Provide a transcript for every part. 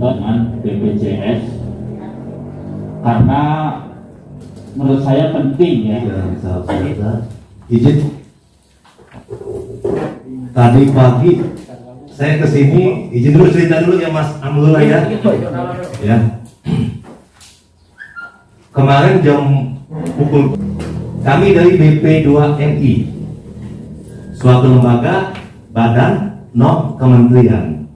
juga dengan BPJS karena menurut saya penting ya. Izin. Tadi pagi saya kesini, izin dulu cerita dulu ya Mas Amrullah ya. Ya. Kemarin jam pukul kami dari BP2MI, suatu lembaga badan non kementerian.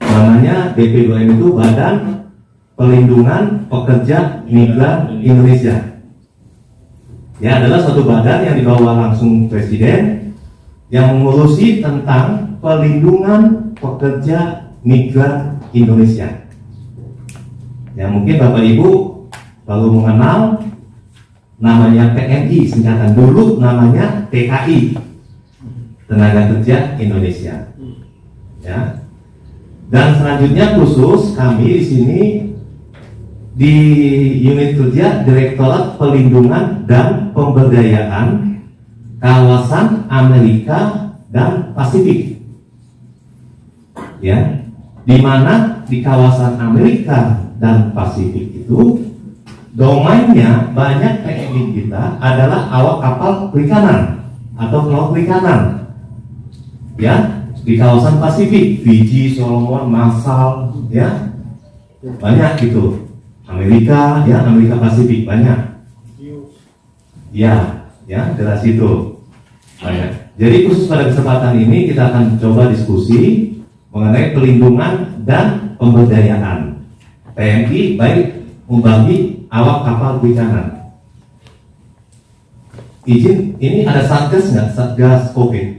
Namanya BP2MI itu Badan Pelindungan Pekerja Migran Indonesia. Ya, adalah suatu badan yang dibawa langsung Presiden yang mengurusi tentang pelindungan pekerja migran Indonesia. Ya, mungkin Bapak Ibu baru mengenal namanya PMI, singkatan dulu namanya TKI, Tenaga Kerja Indonesia. Ya. Dan selanjutnya khusus kami di sini di unit kerja Direktorat Pelindungan dan Pemberdayaan Kawasan Amerika dan Pasifik. Ya, di mana di kawasan Amerika dan Pasifik itu domainnya banyak PMI kita adalah awak kapal perikanan atau pelaut perikanan. Ya, di kawasan Pasifik, Fiji, Solomon, Marshall, ya banyak gitu. Amerika, ya Amerika Pasifik banyak. Ya, jelas itu banyak. Jadi khusus pada kesempatan ini kita akan coba diskusi mengenai pelindungan dan pemberdayaan PMI baik membagi awak kapal perikanan. Izin, ini ada satgas nggak? Satgas COVID?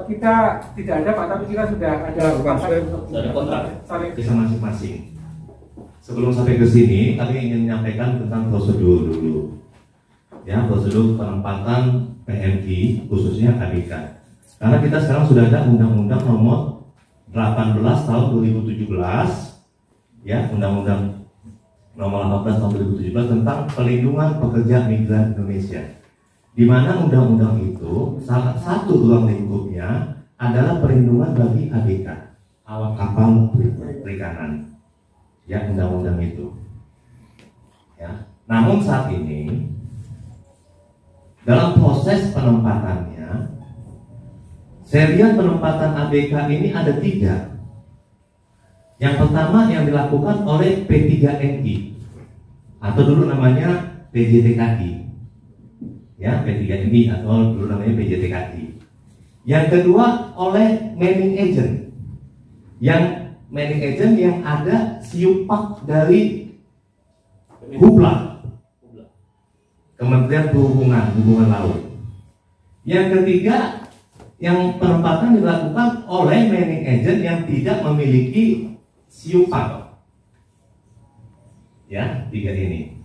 Kita tidak ada Pak, tapi kita sudah ada kontrak Bisa masing-masing. Sebelum sampai ke sini, kami ingin menyampaikan tentang prosedur dulu. Ya, prosedur penempatan PMI khususnya KBK. Karena kita sekarang sudah ada Undang-Undang Nomor 18 Tahun 2017, ya Undang-Undang Nomor 18 Tahun 2017 tentang pelindungan pekerja migran Indonesia. Di mana undang-undang itu salah satu ruang lingkupnya adalah perlindungan bagi ABK, awak kapal perikanan. Ya, undang-undang itu. Ya. Namun saat ini dalam proses penempatannya, serial penempatan ABK ini ada 3. Yang pertama yang dilakukan oleh P3MI atau dulu namanya PJTKI. Ya, P3MI atau dulu namanya PJTKI. Yang kedua oleh manning agent. Yang manning agent yang ada siupak dari Hubla, Kementerian Hubungan Laut. Yang ketiga yang penempatan dilakukan oleh manning agent yang tidak memiliki siupak. Ya, 3 ini.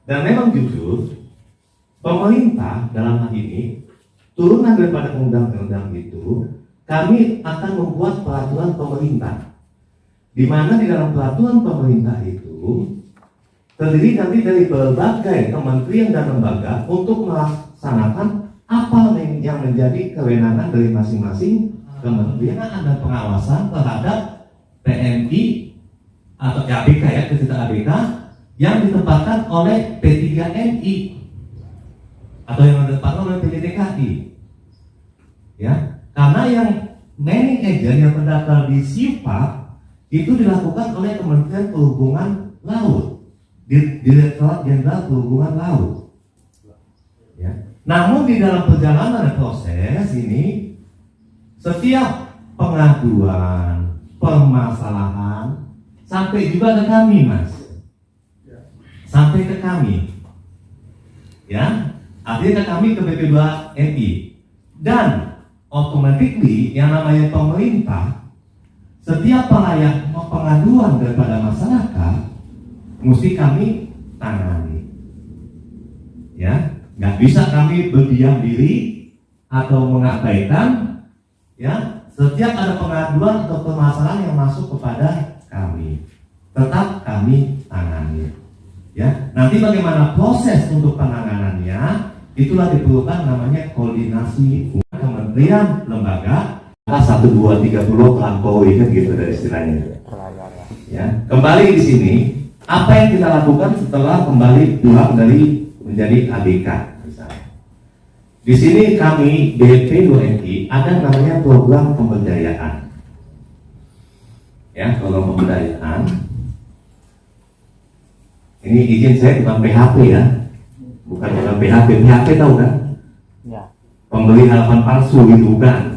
Dan memang jujur pemerintah dalam hal ini turunan daripada undang-undang itu, kami akan membuat peraturan pemerintah, di mana di dalam peraturan pemerintah itu terdiri nanti dari berbagai kementerian dan lembaga untuk melaksanakan apa yang menjadi kewenangan dari masing-masing kementerian dan pengawasan terhadap PMI atau ABK ya, kita ABK yang ditempatkan oleh P3MI atau yang ditempatkan oleh PJTKI. Ya, karena yang manning agent yang terdaftar di SIPA itu dilakukan oleh Kementerian Perhubungan Laut, Direktorat Jenderal Perhubungan Laut. Ya. Namun di dalam perjalanan proses ini, setiap pengaduan, permasalahan sampai juga ke kami, Mas. Sampai ke kami. Ya, artinya ke kami ke BP2MI. Dan automatically yang namanya pemerintah, setiap pengaduan daripada masyarakat mesti kami tangani. Ya, nggak bisa kami berdiam diri atau mengabaikan. Ya, setiap ada pengaduan atau permasalahan yang masuk kepada kami, tetap kami tangani. Ya, nanti bagaimana proses untuk penanganannya, itulah diperlukan namanya koordinasi kementerian lembaga 1, 2, 3 pulau melampaui kan gitu dari istilahnya. Ya, kembali di sini apa yang kita lakukan setelah kembali pulang dari menjadi ABK misalnya. Di sini kami BP2MI ada namanya program pemberdayaan. Ya, program pemberdayaan. Ini izin saya bukan PHP ya, bukan PHP. PHP tahu kan? Ya. Pembeli halaman palsu itu bukan.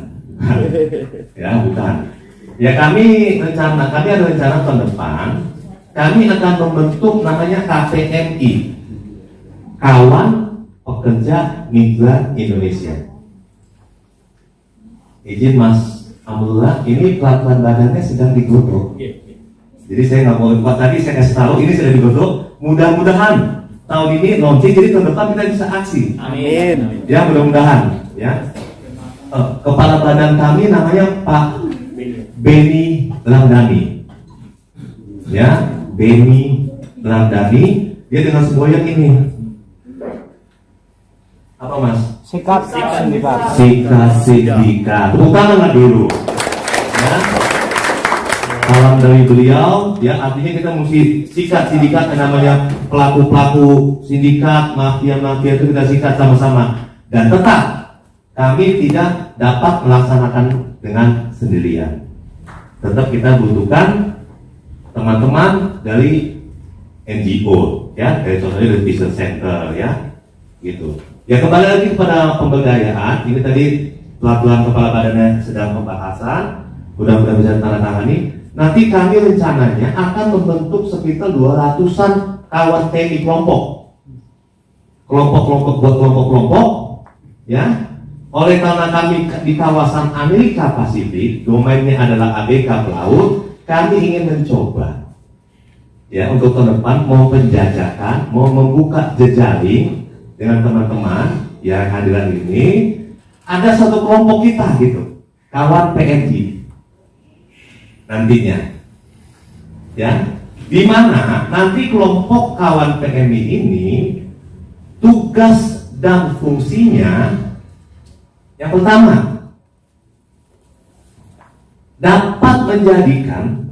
Ya, bukan. Ya kami ada rencana tahun depan kami akan membentuk namanya KPMI, Kawan Pekerja Migran Indonesia. Izin Mas Abdullah, ini pelatihan badannya sedang digodok. Jadi saya nggak mau lupa tadi saya kasih tahu ini sudah digodok. Mudah-mudahan tahun ini launching, jadi tahun depan kita bisa aksi. Amin. Ya mudah-mudahan. Ya. Kepala badan kami namanya Pak Beni Lamdani. Ya, Beni Lamdani. Dia dengan semboyan ini. Apa Mas? Sikat sindikat. Sikat sindikat. Tepuk tangan lah dulu. Ya. Salam dari beliau, ya artinya kita mesti sikat sindikat yang namanya pelaku-pelaku sindikat, mafia-mafia itu kita sikat sama-sama. Dan tetap kami tidak dapat melaksanakan dengan sendirian. Tetap kita butuhkan teman-teman dari NGO, ya, dari contohnya dari Business Center, ya, gitu. Ya kembali lagi kepada pemberdayaan. Ini tadi pelatihan kepala badannya sedang pembahasan. Mudah-mudahan bisa ditandatangani. Nanti kami rencananya akan membentuk sekitar 200-an kawan TNI kelompok. Kelompok-kelompok buat kelompok-kelompok, ya. Oleh karena kami di kawasan Amerika Pasifik, domainnya adalah ABK Pelaut, kami ingin mencoba, ya, untuk tahun depan mau penjajakan, mau membuka jejaring dengan teman-teman yang hadiran ini. Ada satu kelompok kita gitu, kawan PNI nantinya, ya, di mana nanti kelompok kawan PMI ini tugas dan fungsinya yang pertama dapat menjadikan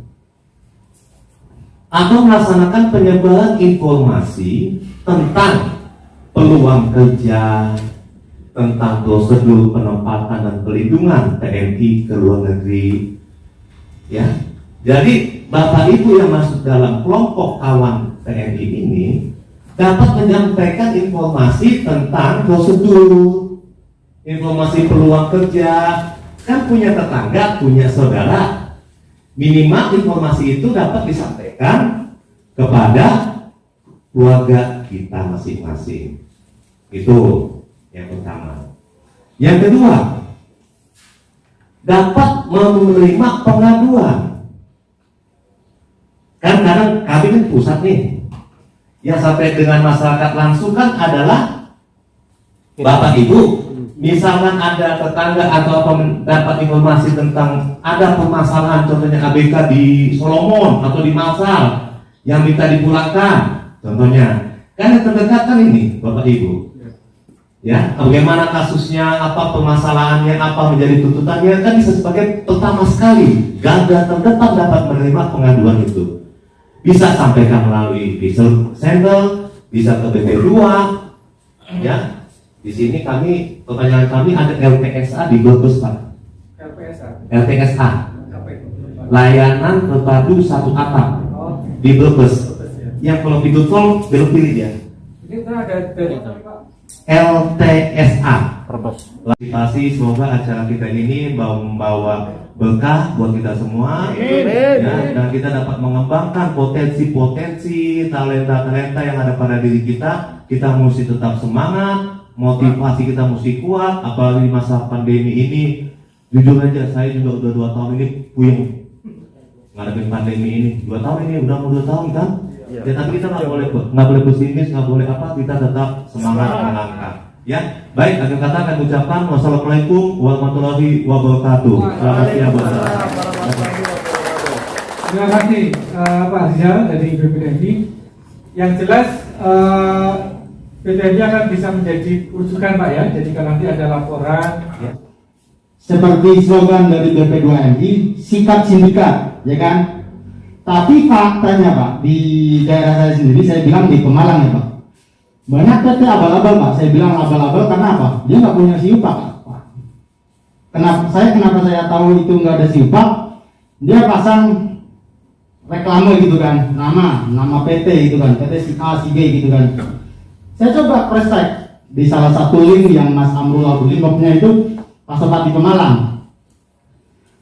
atau melaksanakan penyebaran informasi tentang peluang kerja, tentang prosedur penempatan dan pelindungan TNI ke luar negeri. Ya, jadi Bapak Ibu yang masuk dalam kelompok kawan TNI ini dapat menyampaikan informasi tentang prosedur, informasi peluang kerja, kan punya tetangga, punya saudara, minimal informasi itu dapat disampaikan kepada keluarga kita masing-masing. Itu yang pertama. Yang kedua, dapat menerima pengaduan. Kan kadang kami kan pusat nih, yang sampai dengan masyarakat langsung kan adalah Bapak Ibu. Misalkan ada tetangga atau apa mendapat informasi tentang ada permasalahan, contohnya ABK di Solomon atau di Masal yang minta dipulangkan, contohnya, kan yang terdekat kan ini Bapak Ibu. Ya, bagaimana kasusnya, apa permasalahannya, apa menjadi tuntutannya, kan bisa sebagai pertama sekali garda terdepan dapat menerima pengaduan itu. Bisa sampaikan melalui Business Center, bisa ke BP2, ya. Di sini kami, pertanyaan kami ada LTSA di Brebes Pak. LTSA, layanan terpadu satu atap di Brebes. Yang kalau di Google belum pilih dia. Ini ada dari LTSA. Brebes. Terima semoga acara kita ini membawa berkah buat kita semua, ya, dan kita dapat mengembangkan potensi-potensi talenta-talenta yang ada pada diri kita. Kita mesti tetap semangat, motivasi kita mesti kuat, apalagi di masa pandemi ini. Jujur aja, saya juga udah 2 tahun ini puyeng ngadepin pandemi ini. 2 tahun ini udah mau 2 tahun kan? Ya, tapi kita nggak boleh pesimis, nggak boleh apa, kita tetap semangat melangkah. Ya, baik, akhir kata akan ucapkan wassalamualaikum warahmatullahi wabarakatuh. Selamat siang buat saya. Terima kasih Pak Rizal dari BPDMI. Yang jelas BPDMI akan bisa menjadi rujukan Pak ya. Jadi kalau nanti ada laporan, seperti slogan dari BP2MI, sikat sindikat, ya kan? Tapi faktanya Pak, di daerah saya sendiri, saya bilang di Pemalang ya Pak, banyak PT abal-abal Pak. Saya bilang abal-abal karena apa? Dia nggak punya siupak Pak. Kenapa saya tahu itu nggak ada siupak? Dia pasang reklame gitu kan, nama PT gitu kan, PT si A si B gitu kan. Saya coba cross check di salah satu link yang Mas Amrul Abu Limboknya itu Pasopati Pemalang.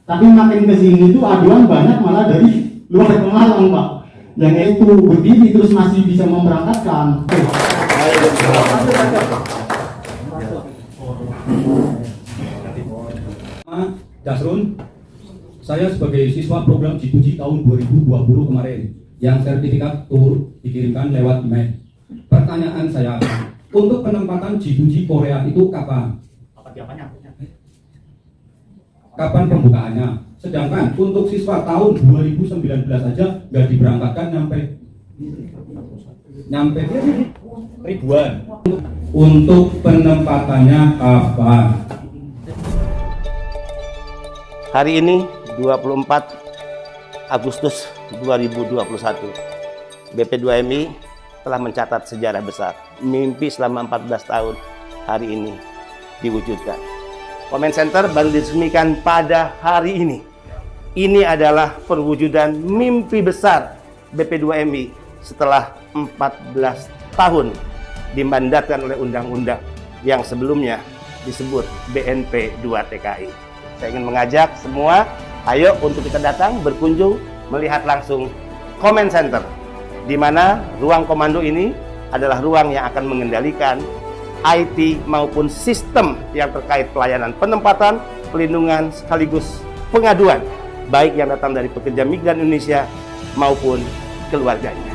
Tapi makin kesini itu aduan banyak malah dari luar Pemalang Pak, yang itu berdiri terus masih bisa memberangkatkan. Dasrun, saya sebagai siswa program G2G tahun 2020 kemarin yang sertifikat tur dikirimkan lewat email. Pertanyaan saya, untuk penempatan G2G Korea itu kapan? Kapan pembukaannya? Sedangkan untuk siswa tahun 2019 aja nggak diberangkatkan nyampe ribuan. Untuk penempatannya kapan? Hari ini 24 Agustus 2021, BP2MI telah mencatat sejarah besar. Mimpi selama 14 tahun hari ini diwujudkan. Comment Center baru diresmikan pada hari ini. Ini adalah perwujudan mimpi besar BP2MI setelah 14 tahun dimandatkan oleh undang-undang yang sebelumnya disebut BNP 2 TKI. Saya ingin mengajak semua, ayo untuk kita datang, berkunjung, melihat langsung Comment Center, di mana ruang komando ini adalah ruang yang akan mengendalikan IT maupun sistem yang terkait pelayanan penempatan, pelindungan, sekaligus pengaduan, baik yang datang dari pekerja migran Indonesia maupun keluarganya.